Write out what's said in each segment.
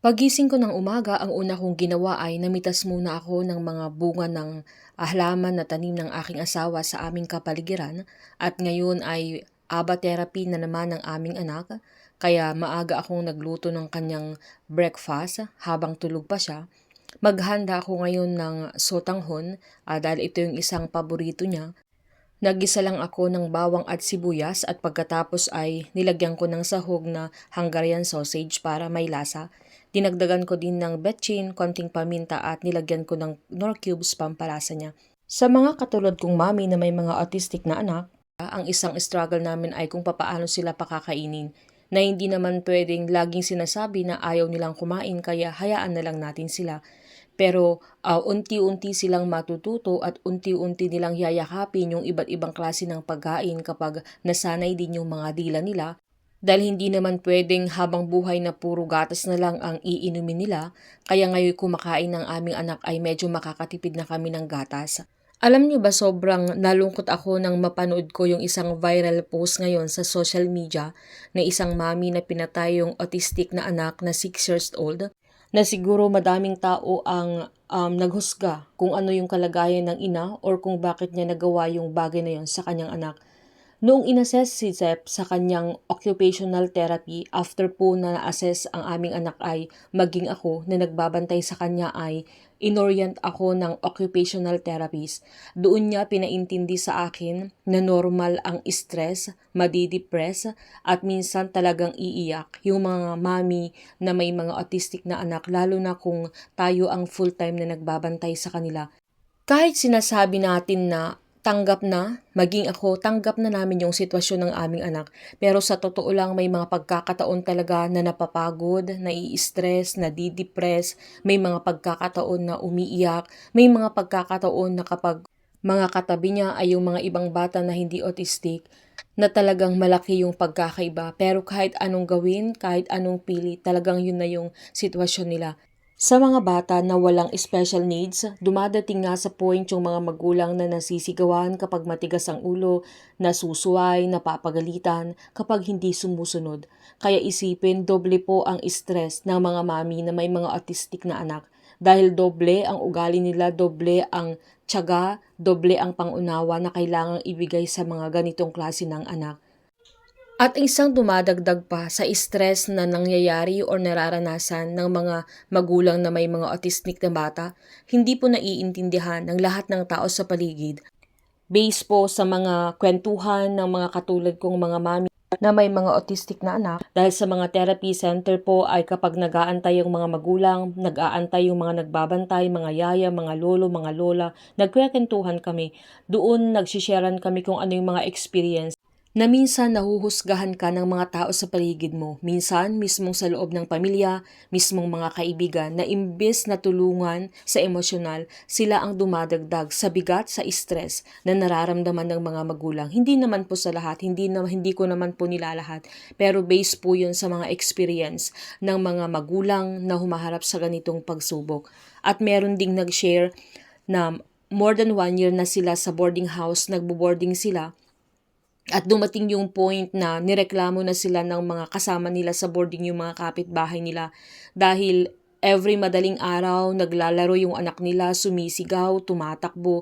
Paggising ko ng umaga, ang una kong ginawa ay namitas muna ako ng mga bunga ng halaman na tanim ng aking asawa sa aming kapaligiran at ngayon ay aba therapy na naman ng aming anak. Kaya maaga akong nagluto ng kanyang breakfast habang tulog pa siya. Maghanda ako ngayon ng sotanghon dahil ito yung isang paborito niya. Nagisa lang ako ng bawang at sibuyas at pagkatapos ay nilagyan ko ng sahog na Hungarian sausage para may lasa. Dinagdagan ko din ng betchin, konting paminta at nilagyan ko ng nor cubes pampalasa niya. Sa mga katulad kong mami na may mga autistic na anak, ang isang struggle namin ay kung papaano sila pakakainin na hindi naman pwedeng laging sinasabi na ayaw nilang kumain kaya hayaan na lang natin sila. Pero unti-unti silang matututo at unti-unti nilang yayakapin yung iba't ibang klase ng pagkain kapag nasanay din yung mga dila nila. Dahil hindi naman pwedeng habang buhay na puro gatas na lang ang iinumin nila, kaya ngayon kumakain ng aming anak ay medyo makakatipid na kami ng gatas. Alam niyo ba sobrang nalungkot ako nang mapanood ko yung isang viral post ngayon sa social media na isang mami na pinatay yung autistic na anak na 6 years old na siguro madaming tao ang naghusga kung ano yung kalagayan ng ina or kung bakit niya nagawa yung bagay na yon sa kanyang anak. Noong inassess si Zep sa kanyang occupational therapy, after po na na-assess ang aming anak ay maging ako na nagbabantay sa kanya ay inorient ako ng occupational therapist. Doon niya pinaintindi sa akin na normal ang stress, madidepress at minsan talagang iiyak yung mga mami na may mga autistic na anak lalo na kung tayo ang full-time na nagbabantay sa kanila. Kahit sinasabi natin na tanggap na, maging ako, tanggap na namin yung sitwasyon ng aming anak. Pero sa totoo lang may mga pagkakataon talaga na napapagod, nai-stress, nadidepress, may mga pagkakataon na umiiyak, may mga pagkakataon na kapag mga katabi niya ay yung mga ibang bata na hindi autistic, na talagang malaki yung pagkakaiba. Pero kahit anong gawin, kahit anong pili, talagang yun na yung sitwasyon nila. Sa mga bata na walang special needs, dumadating nga sa point yung mga magulang na nasisigawan kapag matigas ang ulo, nasusuway, napapagalitan kapag hindi sumusunod. Kaya isipin, doble po ang stress ng mga mami na may mga autistic na anak. Dahil doble ang ugali nila, doble ang tiyaga, doble ang pangunawa na kailangang ibigay sa mga ganitong klase ng anak. At isang dumadagdag pa sa stress na nangyayari o nararanasan ng mga magulang na may mga autistic na bata, hindi po naiintindihan ng lahat ng tao sa paligid. Based po sa mga kwentuhan ng mga katulad kong mga mami na may mga autistic na anak, dahil sa mga therapy center po ay kapag nag-aantay yung mga magulang, nag-aantay yung mga nagbabantay, mga yaya, mga lolo, mga lola, nagkwentuhan kami. Doon nagsisharean kami kung ano yung mga experience na minsan nahuhusgahan ka ng mga tao sa paligid mo. Minsan, mismong sa loob ng pamilya, mismong mga kaibigan, na imbes na tulungan sa emosyonal, sila ang dumadagdag sa bigat, sa stress na nararamdaman ng mga magulang. Hindi naman po sa lahat, hindi ko naman po nilalahat, pero based po yun sa mga experience ng mga magulang na humaharap sa ganitong pagsubok. At meron ding nag-share na more than 1 year na sila sa boarding house, nagbo-boarding sila. At dumating yung point na nireklamo na sila ng mga kasama nila sa boarding yung mga kapitbahay nila dahil every madaling araw naglalaro yung anak nila, sumisigaw, tumatakbo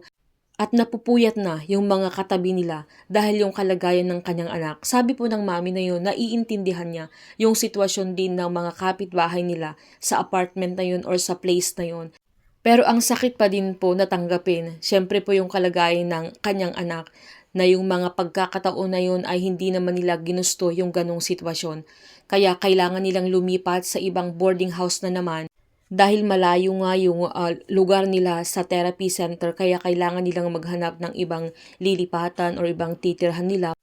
at napupuyat na yung mga katabi nila dahil yung kalagayan ng kanyang anak. Sabi po ng mami na yun, naiintindihan niya yung sitwasyon din ng mga kapitbahay nila sa apartment na yun or sa place na yun. Pero ang sakit pa din po natanggapin, syempre po yung kalagayan ng kanyang anak na yung mga pagkakataon na yun ay hindi naman nila ginusto yung ganong sitwasyon. Kaya kailangan nilang lumipat sa ibang boarding house na naman dahil malayo nga yung lugar nila sa therapy center kaya kailangan nilang maghanap ng ibang lilipatan or ibang titirhan nila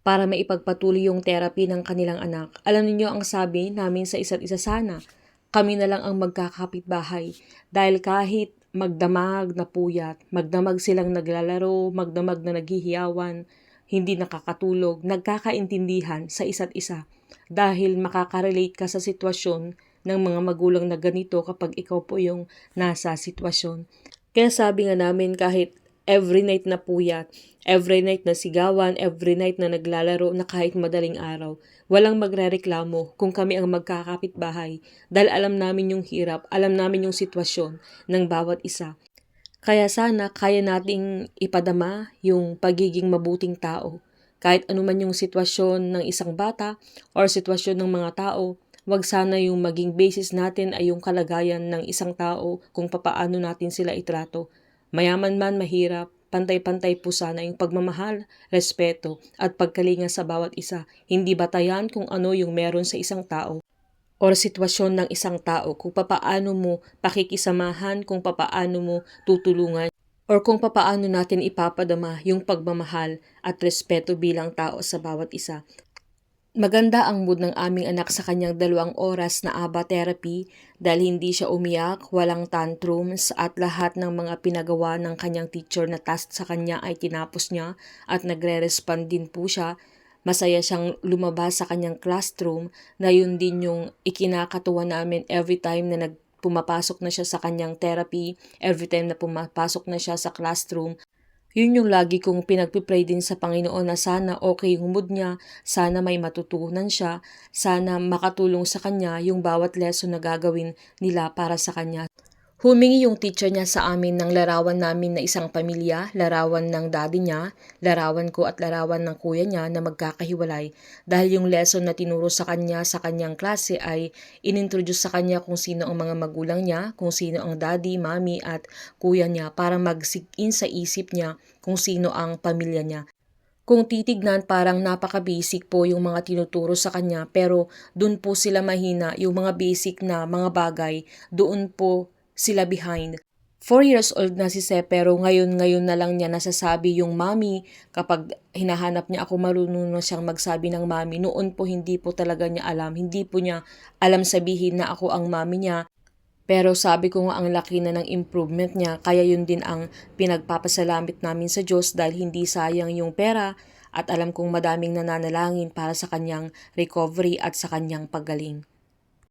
para maipagpatuloy yung therapy ng kanilang anak. Alam niyo ang sabi namin sa isa't isa sana, kami na lang ang magkakapitbahay dahil kahit magdamag na puyat, magdamag silang naglalaro, magdamag na naghihiyawan, hindi nakakatulog, nagkakaintindihan sa isa't isa dahil makaka-relate ka sa sitwasyon ng mga magulang na ganito kapag ikaw po yung nasa sitwasyon. Kaya sabi nga namin kahit every night na puyat, every night na sigawan, every night na naglalaro na kahit madaling araw. Walang magrereklamo kung kami ang magkakapitbahay dahil alam namin yung hirap, alam namin yung sitwasyon ng bawat isa. Kaya sana kaya nating ipadama yung pagiging mabuting tao. Kahit anuman yung sitwasyon ng isang bata or sitwasyon ng mga tao, wag sana yung maging basis natin ay yung kalagayan ng isang tao kung papaano natin sila itrato. Mayaman man, mahirap, pantay-pantay po sana yung pagmamahal, respeto at pagkalinga sa bawat isa. Hindi batayan kung ano yung meron sa isang tao or sitwasyon ng isang tao, kung papaano mo pakikisamahan, kung papaano mo tutulungan, or kung papaano natin ipapadama yung pagmamahal at respeto bilang tao sa bawat isa. Maganda ang mood ng aming anak sa kanyang 2 oras na ABA therapy dahil hindi siya umiyak, walang tantrums at lahat ng mga pinagawa ng kanyang teacher na task sa kanya ay tinapos niya at nagre-respond din po siya. Masaya siyang lumabas sa kanyang classroom na yun din yung ikinakatuwa namin every time na pumapasok na siya sa kanyang therapy, every time na pumapasok na siya sa classroom. Yun yung lagi kong pinagpipray din sa Panginoon na sana okay yung mood niya, sana may matutunan siya, sana makatulong sa kanya yung bawat lesson na gagawin nila para sa kanya. Humingi yung teacher niya sa amin ng larawan namin na isang pamilya, larawan ng daddy niya, larawan ko at larawan ng kuya niya na magkakahiwalay dahil yung lesson na tinuro sa kanya sa kanyang klase ay inintroduce sa kanya kung sino ang mga magulang niya, kung sino ang daddy, mommy at kuya niya para mag-sink-in sa isip niya kung sino ang pamilya niya. Kung titignan parang napaka-basic po yung mga tinuturo sa kanya pero dun po sila mahina, yung mga basic na mga bagay, doon po sila behind. 4 years old na si Sep pero ngayon na lang niya nasasabi yung mommy. Kapag hinahanap niya ako, marunong na siyang magsabi ng mommy. Noon po hindi po talaga niya alam. Hindi po niya alam sabihin na ako ang mommy niya. Pero sabi ko nga ang laki na ng improvement niya, kaya yun din ang pinagpapasalamit namin sa Diyos dahil hindi sayang yung pera at alam kong madaming nananalangin para sa kanyang recovery at sa kanyang paggaling.